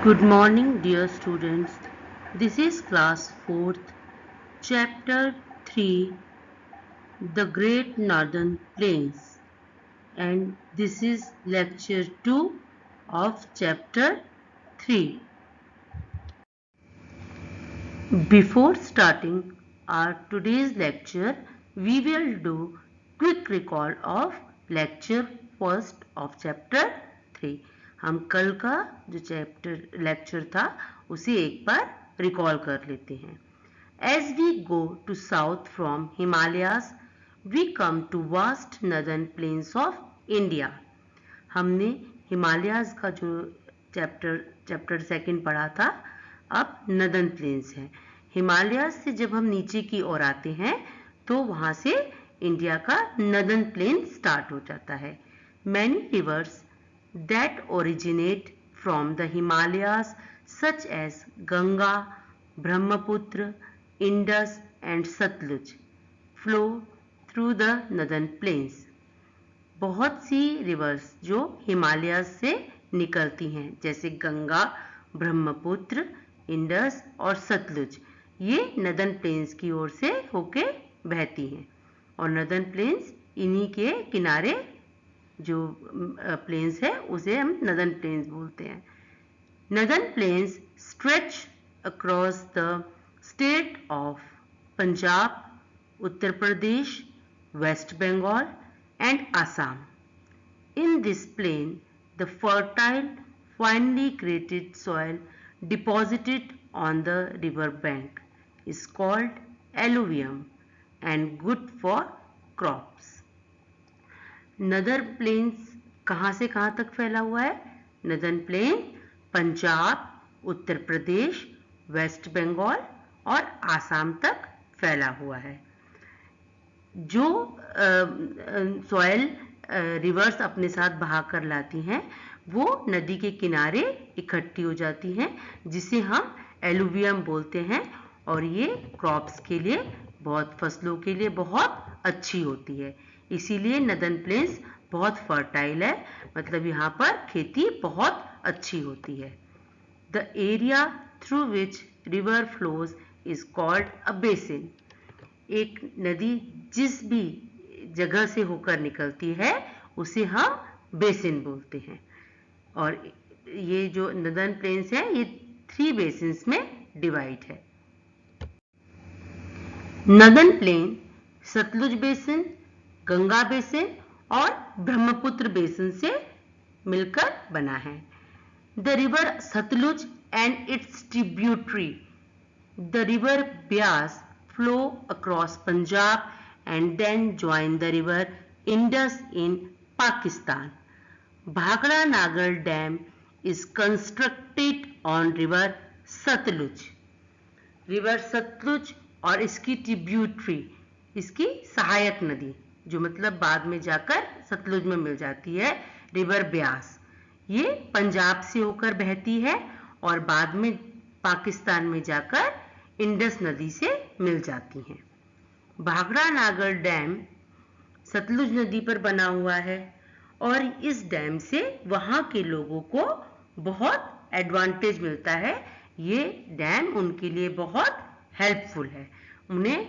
Good morning, dear students. This is class 4th, chapter 3, The Great Northern Plains, and this is lecture 2 of chapter 3. Before starting our today's lecture, we will do quick recall of lecture first of chapter 3. हम कल का जो chapter lecture था उसे एक बार recall कर लेते हैं. As we go to south from Himalayas, we come to vast northern plains of India. हमने हिमालयाज का जो चैप्टर सेकंड पढ़ा था, अब नदर्न प्लेन्स है. हिमालयाज से जब हम नीचे की ओर आते हैं तो वहां से इंडिया का नदर्न प्लेन स्टार्ट हो जाता है. Many rivers that originate from the Himalayas such as Ganga, Brahmaputra, Indus and Sutlej flow through the northern plains. बहुत सी रिवर्स जो हिमालय से निकलती हैं, जैसे गंगा, ब्रह्मपुत्र, इंडस और सतलुज, ये नदर्न प्लेन्स की ओर से होके बहती हैं. और नदर्न प्लेन्स इन्हीं के किनारे जो प्लेन्स है उसे हम नदर्न प्लेन्स बोलते हैं. Northern plains stretch across the state of Punjab, Uttar Pradesh, waste Bengal and Assam. In this plain, the fertile, finely graded soil deposited on the river bank is called alluvium and good for crops. Northern plains कहाँ से कहाँ तक फैला हुआ है? Northern plain Punjab, Uttar Pradesh, waste Bengal और आसाम तक फैला हुआ है. जो सॉइल रिवर्स अपने साथ बहा कर लाती हैं वो नदी के किनारे इकट्ठी हो जाती हैं, जिसे हम एलुवियम बोलते हैं. और ये क्रॉप्स के लिए, बहुत फसलों के लिए बहुत अच्छी होती है. इसीलिए नदर्न प्लेन्स बहुत फर्टाइल है, मतलब यहाँ पर खेती बहुत अच्छी होती है. The area through which river flows is called a basin. एक नदी जिस भी जगह से होकर निकलती है उसे हम बेसिन बोलते हैं. और ये जो नदर्न प्लेन्स है ये 3 बेसिन्स में डिवाइड है. Northern plain Satluj basin, Ganga basin और ब्रह्मपुत्र बेसिन से मिलकर बना है. The river Satluj and its tributary the river Beas flow across Punjab and then join the river Indus in Pakistan. Bhagra Nagar Dam is constructed on river Satluj. River Satluj और इसकी tributary, इसकी सहायक नदी, जो मतलब बाद में जाकर सतलुज में मिल जाती है, रिवर ब्यास, ये पंजाब से होकर बहती है और बाद में पाकिस्तान में जाकर इंडस नदी से मिल जाती हैं. भाखड़ा नागर डैम सतलुज नदी पर बना हुआ है और इस डैम से वहां के लोगों को बहुत एडवांटेज मिलता है. ये डैम उनके लिए बहुत हेल्पफुल है. उन्हें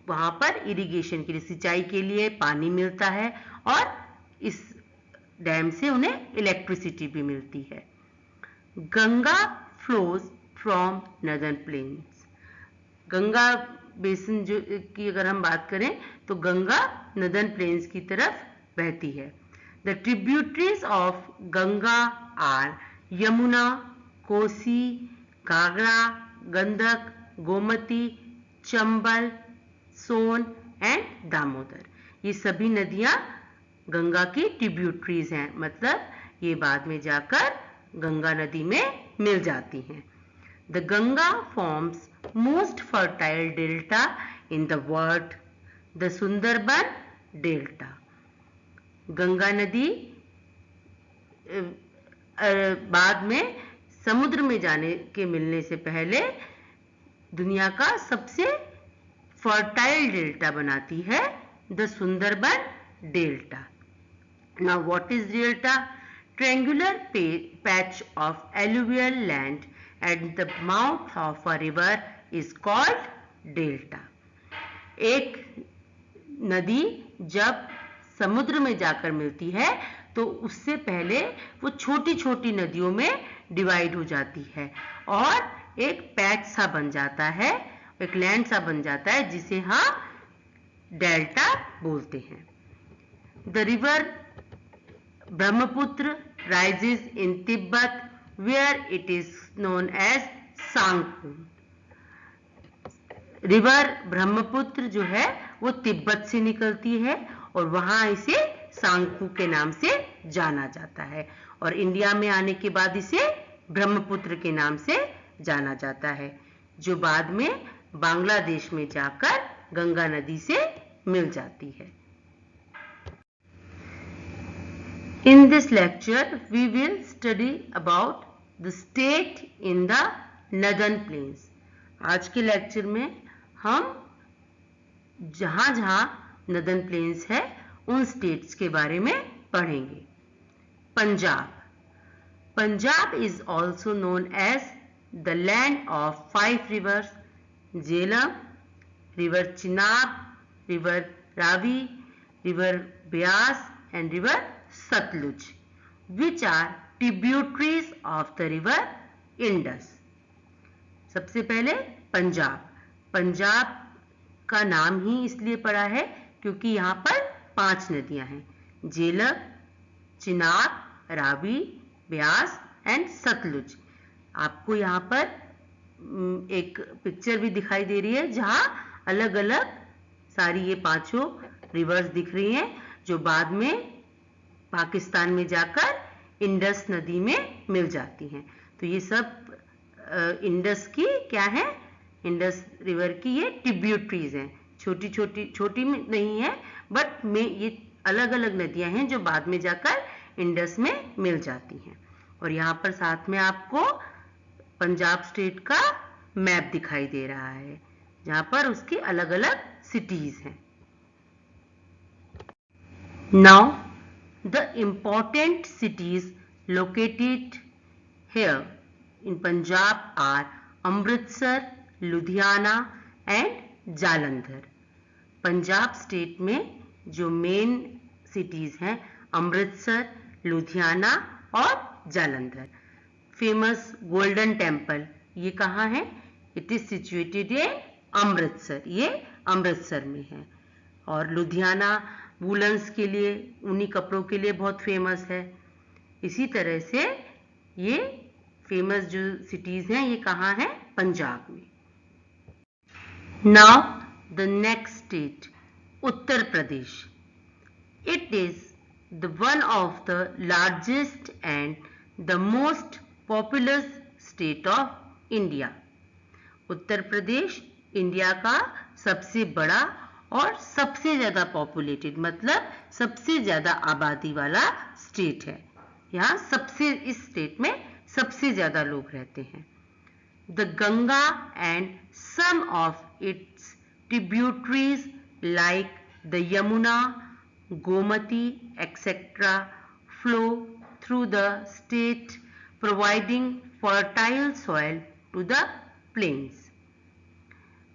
वहां पर इरिगेशन के लिए, सिंचाई के लिए पानी मिलता है और इस डैम से उन्हें इलेक्ट्रिसिटी भी मिलती है. Ganga flows from northern plains. Ganga basin जो की अगर हम बात करें तो गंगा नदर्न प्लेन्स की तरफ बहती है. The tributaries of Ganga are Yamuna, Kosi, Ghaghara, Gandak, Gomti, Chambal, Son and Damodar. ये सभी नदियां गंगा की ट्रिब्यूटरीज हैं, मतलब ये बाद में जाकर गंगा नदी में मिल जाती हैं. The Ganga forms most fertile delta in the world, the Sundarban Delta. Ganga नदी बाद में समुद्र में जाने के मिलने से पहले दुनिया का सबसे फर्टाइल डेल्टा बनाती है, the Sundarban delta. Now what is delta? triangular patch of alluvial land at the mouth of a river is called delta. एक नदी जब समुद्र में जाकर मिलती है तो उससे पहले वो छोटी छोटी नदियों में डिवाइड हो जाती है और एक पैच सा बन जाता है, एक लैंड सा बन जाता है जिसे हम डेल्टा बोलते हैं. The river Brahmaputra rises in Tibet where it is known as Sangpo. River Brahmaputra जो है वो तिब्बत से निकलती है और वहां इसे सांगपू के नाम से जाना जाता है और इंडिया में आने के बाद इसे ब्रह्मपुत्र के नाम से जाना जाता है, जो बाद में बांग्लादेश में जाकर गंगा नदी से मिल जाती है. In this lecture, we will study about the state in the northern plains. आज के लेक्चर में हम जहां नॉर्दर्न प्लेन्स है उन स्टेट्स के बारे में पढ़ेंगे. Punjab. Punjab is also known as the land of 5 rivers: Jhelum, river Chenab, river Ravi, river Beas and river Satluj, which are tributaries of the river Indus. सबसे पहले पंजाब. पंजाब का नाम ही इसलिए पड़ा है क्योंकि यहाँ पर 5 नदियां हैं: झेलम, चिनाब, रावी, ब्यास एंड सतलुज. आपको यहाँ पर एक पिक्चर भी दिखाई दे रही है जहां अलग अलग सारी ये 5 रिवर्स दिख रही हैं जो बाद में पाकिस्तान में जाकर इंडस नदी में मिल जाती हैं. तो ये सब इंडस की क्या है, इंडस रिवर की ये ट्रिब्यूटरीज हैं. छोटी नहीं है बट में ये अलग अलग नदियां हैं जो बाद में जाकर इंडस में मिल जाती हैं. और यहाँ पर साथ में आपको पंजाब स्टेट का मैप दिखाई दे रहा है जहाँ पर उसकी अलग अलग सिटीज हैं. Now the important cities located here in Punjab are Amritsar, Ludhiana and Jalandhar. Punjab state में जो मेन सिटीज हैं अमृतसर, लुधियाना और जालंधर. फेमस गोल्डन टेम्पल ये कहाँ है? It is situated in Amritsar, ये अमृतसर में है. और लुधियाना वूलन्स के लिए, ऊनी कपड़ों के लिए बहुत फेमस है. इसी तरह से ये फेमस जो सिटीज हैं ये कहाँ हैं? पंजाब में. Now the next state Uttar Pradesh. It is the one of the largest and the most populous state of India. Uttar Pradesh India का सबसे बड़ा और सबसे ज्यादा पॉपुलेटेड मतलब सबसे ज्यादा आबादी वाला स्टेट है. यहाँ इस स्टेट में सबसे ज्यादा लोग रहते हैं. The Ganga and some of its tributaries like the Yamuna, Gomti etcetera flow through the state providing fertile soil to the plains.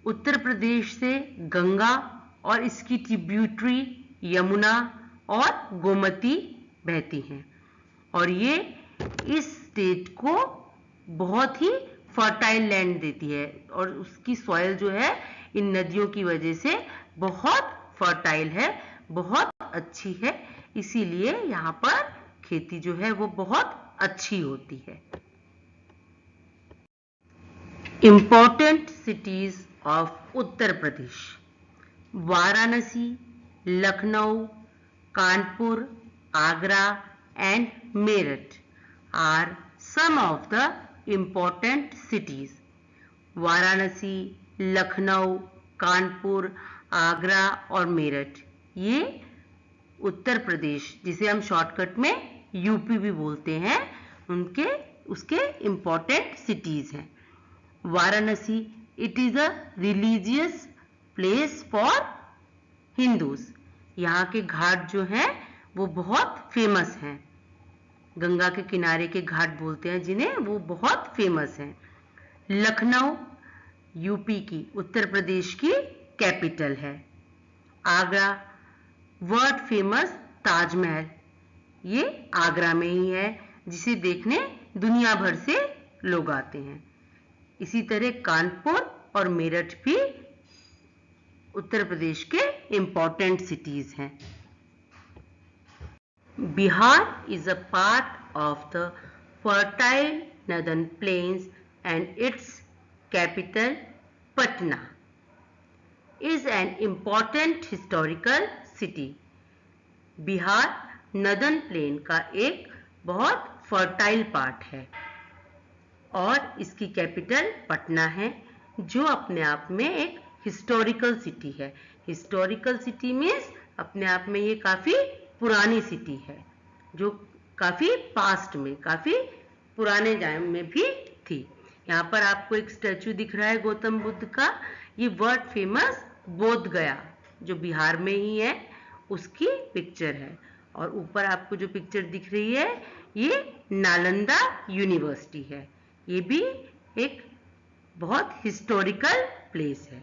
Uttar Pradesh से गंगा और इसकी ट्रिब्यूटरी यमुना और गोमती बहती हैं और ये इस स्टेट को बहुत ही फर्टाइल लैंड देती है और उसकी सॉइल जो है इन नदियों की वजह से बहुत फर्टाइल है, बहुत अच्छी है. इसीलिए यहाँ पर खेती जो है वो बहुत अच्छी होती है. Important cities of Uttar Pradesh. Varanasi, Lucknow, Kanpur, Agra and Meerut are some of the important cities. Varanasi, Lucknow, Kanpur, Agra और मेरठ ये उत्तर प्रदेश जिसे हम शॉर्टकट में यूपी भी बोलते हैं उसके इंपॉर्टेंट सिटीज हैं. Varanasi, it is a religious place for Hindus. यहाँ के घाट जो हैं वो बहुत फेमस हैं. गंगा के किनारे के घाट बोलते हैं जिन्हें, वो बहुत फेमस हैं। लखनऊ यूपी की, उत्तर प्रदेश की कैपिटल है। आगरा वर्ल्ड फेमस ताजमहल, ये आगरा में ही है, जिसे देखने दुनिया भर से लोग आते हैं। इसी तरह कानपुर और मेरठ भी उत्तर प्रदेश के इंपॉर्टेंट सिटीज हैं। Bihar is a part of the fertile northern plains and its capital Patna is an important historical city. Bihar northern plain का एक बहुत फर्टाइल पार्ट है और इसकी कैपिटल पटना है, जो अपने आप में एक हिस्टोरिकल सिटी है। हिस्टोरिकल सिटी मीन्स अपने आप में ये काफ़ी पुरानी सिटी है, जो काफ़ी पास्ट में, काफ़ी पुराने टाइम में भी थी। यहाँ पर आपको एक स्टैचू दिख रहा है गौतम बुद्ध का, ये वर्ल्ड फेमस बोध गया जो बिहार में ही है उसकी पिक्चर है। और ऊपर आपको जो पिक्चर दिख रही है ये नालंदा यूनिवर्सिटी है, ये भी एक बहुत हिस्टोरिकल प्लेस है।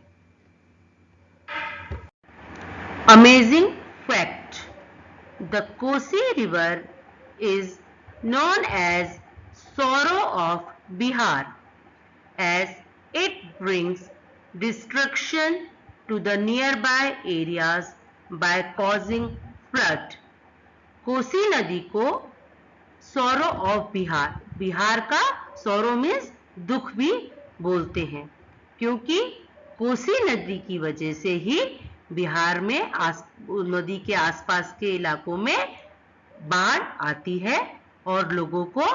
Amazing fact, the Kosi river is known as sorrow of Bihar as it brings destruction to the nearby areas by causing flood. Kosi नदी को सौरो ऑफ बिहार, बिहार का सौरो मीन्स दुख भी बोलते हैं, क्योंकि कोसी नदी की वजह से ही बिहार में नदी के आसपास के इलाकों में बाढ़ आती है और लोगों को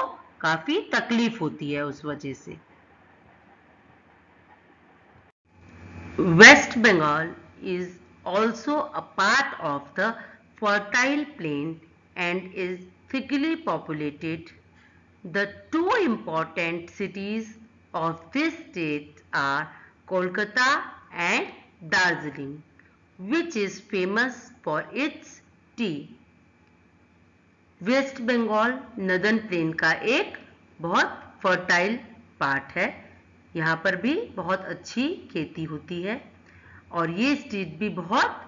काफी तकलीफ होती है उस वजह से। West Bengal is also a part of the fertile plain and is thickly populated. The two important cities of this state are Kolkata and Darjeeling, which is famous for its tea. West Bengal northern plain का एक बहुत fertile part है, यहाँ पर भी बहुत अच्छी खेती होती है और ये स्टेट भी बहुत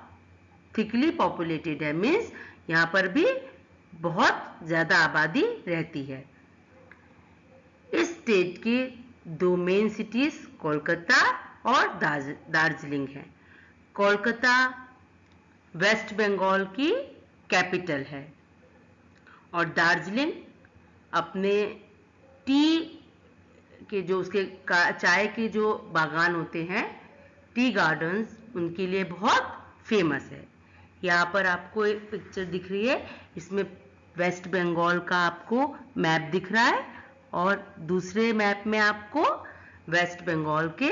थिकली पॉपुलेटेड है, मीन्स यहाँ पर भी बहुत ज़्यादा आबादी रहती है। इस स्टेट की दो मेन सिटीज कोलकाता और दार्जिलिंग है। कोलकाता वेस्ट बंगाल की कैपिटल है और दार्जिलिंग अपने टी के जो उसके चाय के जो बागान होते हैं, टी गार्डन्स, उनके लिए बहुत फेमस है। यहाँ पर आपको एक पिक्चर दिख रही है, इसमें वेस्ट बंगाल का आपको मैप दिख रहा है और दूसरे मैप में आपको वेस्ट बंगाल के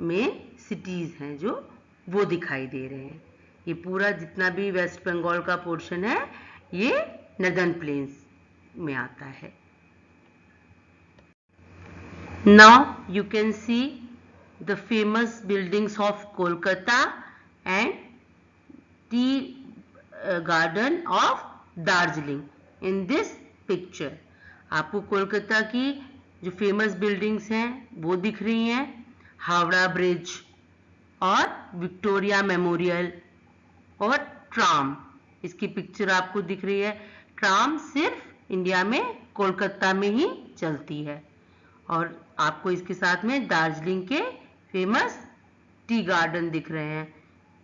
मेन सिटीज हैं जो वो दिखाई दे रहे हैं। ये पूरा जितना भी वेस्ट बंगाल का पोर्शन है ये नदर्न प्लेन्स में आता है। Now you can see the famous buildings of Kolkata and tea garden of Darjeeling in this picture. आपको कोलकाता की जो फेमस बिल्डिंग्स हैं वो दिख रही हैं, हावड़ा ब्रिज और विक्टोरिया मेमोरियल और ट्राम, इसकी पिक्चर आपको दिख रही है। ट्राम सिर्फ इंडिया में कोलकाता में ही चलती है और आपको इसके साथ में दार्जिलिंग के फेमस टी गार्डन दिख रहे हैं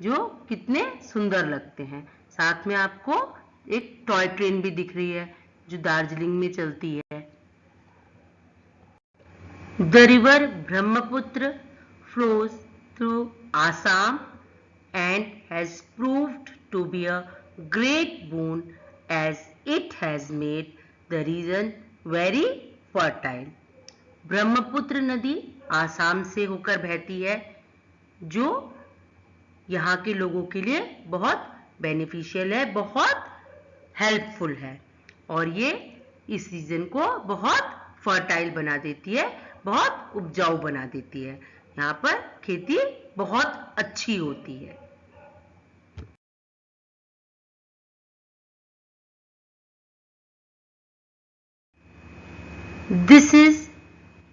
जो कितने सुंदर लगते हैं। साथ में आपको एक टॉय ट्रेन भी दिख रही है जो दार्जिलिंग में चलती है। The river Brahmaputra flows through Assam and has proved to be a great boon as it has made the region very fertile. Brahmaputra नदी आसाम से होकर बहती है जो यहाँ के लोगों के लिए बहुत बेनिफिशियल है, बहुत हेल्पफुल है और ये इस रीजन को बहुत फर्टाइल बना देती है, बहुत उपजाऊ बना देती है। यहाँ पर खेती बहुत अच्छी होती है। This is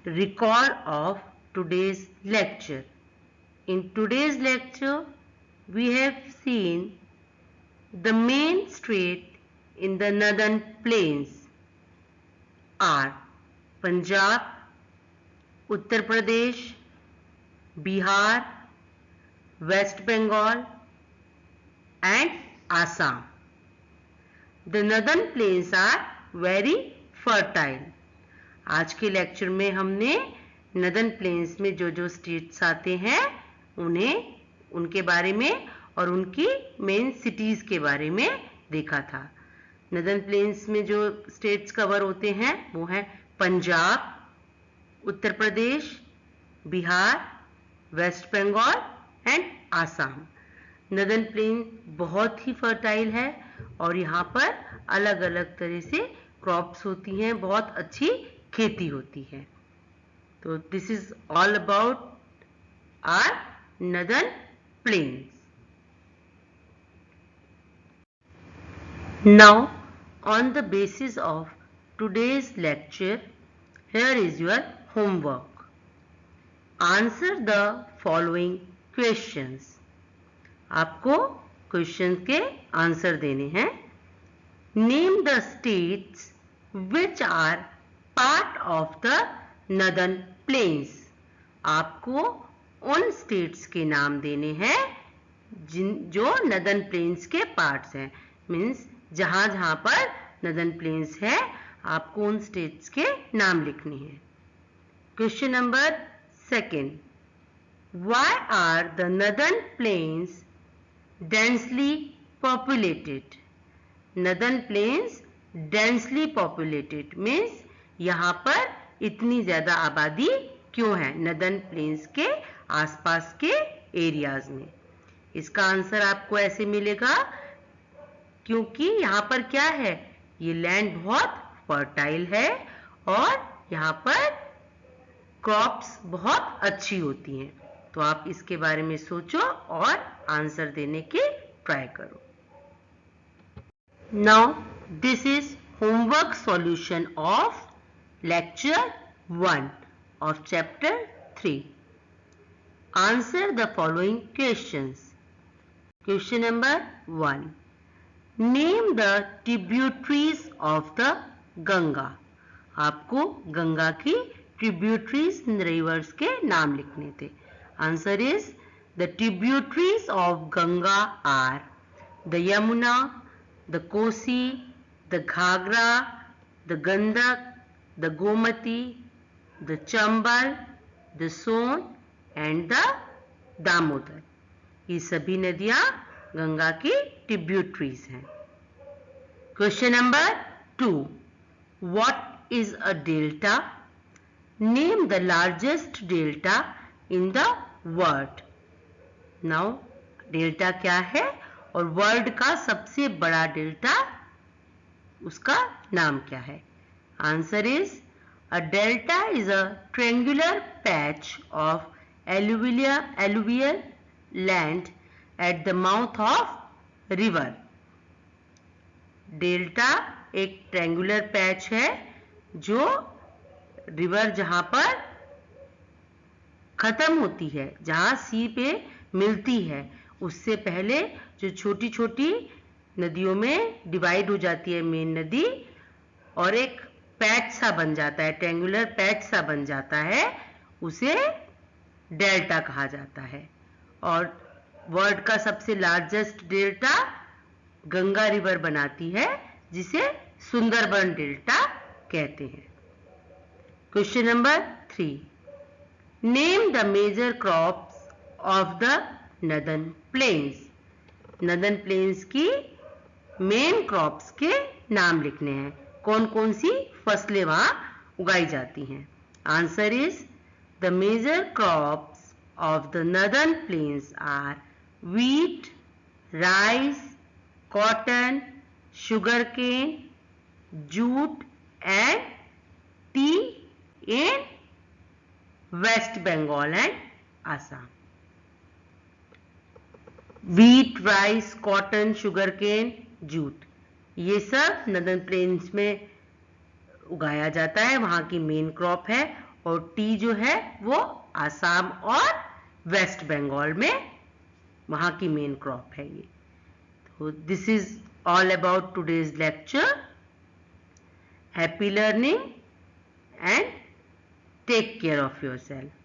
recall of today's lecture. In today's lecture, we have seen the main state in the northern plains are Punjab, Uttar Pradesh, Bihar, West Bengal and Assam. The northern plains are very fertile. आज के lecture में हमने northern planes में जो जो states आते हैं उनके बारे में और उनकी मेन सिटीज के बारे में देखा था। नदर्न प्लेन्स में जो स्टेट्स कवर होते हैं वो हैं Punjab, Uttar Pradesh, Bihar, West Bengal and Assam. Northern plain बहुत ही फर्टाइल है और यहाँ पर अलग अलग तरह से क्रॉप्स होती हैं, बहुत अच्छी खेती होती है। तो this is all about our northern plains. Now on the basis of today's lecture, here is your homework. Answer the following questions. आपको क्वेश्चन के आंसर देने हैं। Name the states which are part of the northern plains. आपको उन states के नाम देने हैं जो नदर्न प्लेन्स के पार्ट्स हैं। मीन्स जहां जहां पर नदर्न प्लेन्स है आपको उन स्टेट्स के नाम लिखने हैं। Question number second, why are the northern plains densely populated? Northern plains densely populated means यहाँ पर इतनी ज्यादा आबादी क्यों है नदर्न प्लेन्स के आसपास के एरियाज में। इसका आंसर आपको ऐसे मिलेगा, क्योंकि यहाँ पर क्या है, ये लैंड बहुत फर्टाइल है और यहाँ पर क्रॉप्स बहुत अच्छी होती हैं। तो आप इसके बारे में सोचो और आंसर देने की ट्राई करो। Now this is homework solution of lecture 1 of chapter 3. Answer the following questions. Question number 1. Name the tributaries of the Ganga. आपको गंगा की tributaries rivers के नाम लिखने थे। Answer is the tributaries of Ganga are the Yamuna, the Kosi, the Ghagra, the Gandak, the Gomati, the Chambal, the Son and the Damodar। ये सभी नदियां गंगा की ट्रिब्यूटरीज हैं। Question number 2, what is a delta? Name the largest delta in the world. Now delta क्या है और world का सबसे बड़ा डेल्टा उसका नाम क्या है? Answer is a delta is a triangular patch of alluvial land at the mouth of river। Delta एक ट्रायंगुलर पैच है जो रिवर जहां पर खत्म होती है, जहां सी पे मिलती है, उससे पहले जो छोटी छोटी नदियों में डिवाइड हो जाती है मेन नदी और एक पैच सा बन जाता है, ट्रायंगुलर पैच सा बन जाता है, उसे डेल्टा कहा जाता है। और वर्ल्ड का सबसे लार्जेस्ट डेल्टा गंगा रिवर बनाती है, जिसे सुंदरबन डेल्टा कहते हैं। Question number 3, name the major crops of the northern plains. Northern plains की मेन क्रॉप्स के नाम लिखने हैं, कौन कौन सी फसलें वहां उगाई जाती हैं। Answer is the major crops of the northern plains are wheat, rice, cotton, sugarcane, jute and tea in West Bengal and Assam। wheat, rice, cotton, sugarcane, jute, ये सब नदर्न प्लेन्स में उगाया जाता है, वहाँ की मेन क्रॉप है। और टी जो है वो आसाम और वेस्ट बंगाल में वहाँ की मेन क्रॉप है ये। तो this is all about today's lecture. Happy learning and take care of yourself.